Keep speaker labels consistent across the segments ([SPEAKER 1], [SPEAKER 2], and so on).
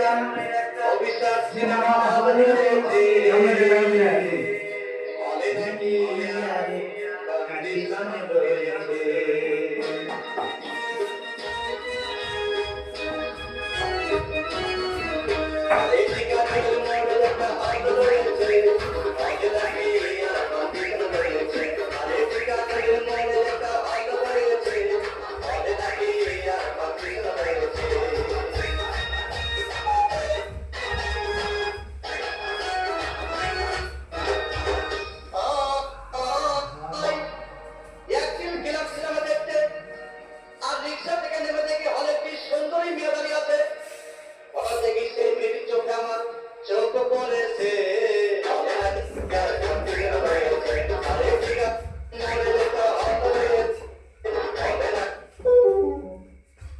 [SPEAKER 1] অবিশ্বাস সিনেমা হলে হলে নাকি কন্ডিশন রয়েছে। আরে ঠিকানার মধ্যে একটা হাত রয়েছে, হলে নাকি কন্ডিশন রয়েছে। আরে ঠিকানার মধ্যে একটা হাত রয়েছে, হলে নাকি কন্ডিশন রয়েছে।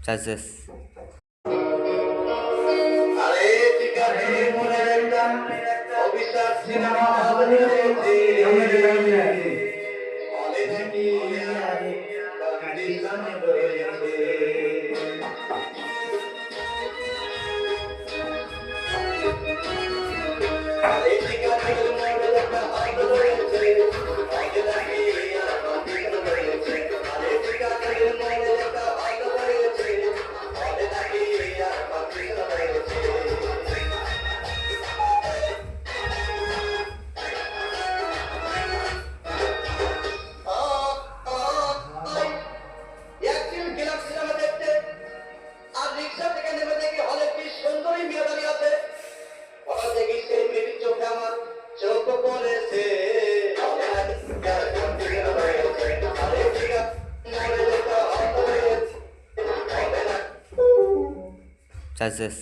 [SPEAKER 2] Success.
[SPEAKER 1] আরে ঠিক আছে মনে রাখতাম অবিশ্বাস সিনেমা হলে হলে নাকি কন্ডিশন রয়েছে। আরে ঠিকানার মধ্যে একটা হাত রয়েছে, হলে নাকি কন্ডিশন রয়েছে। আরে ঠিকানার মধ্যে একটা হাত রয়েছে, হলে নাকি কন্ডিশন রয়েছে। একদিন গেলাম সিনেমা দেখতে, আর রিক্সা থেকে নেমে দেখি হলে কি সুন্দরী মেয়ে দাঁড়িয়ে আছে। হঠাৎ দেখি সেই মেয়েটির চোখে আমার চোখ পড়েছে। হলে নাকি কন্ডিশন রয়েছে। আরে ঠিক আছে মনে যেতে হলে হলে না
[SPEAKER 2] Success.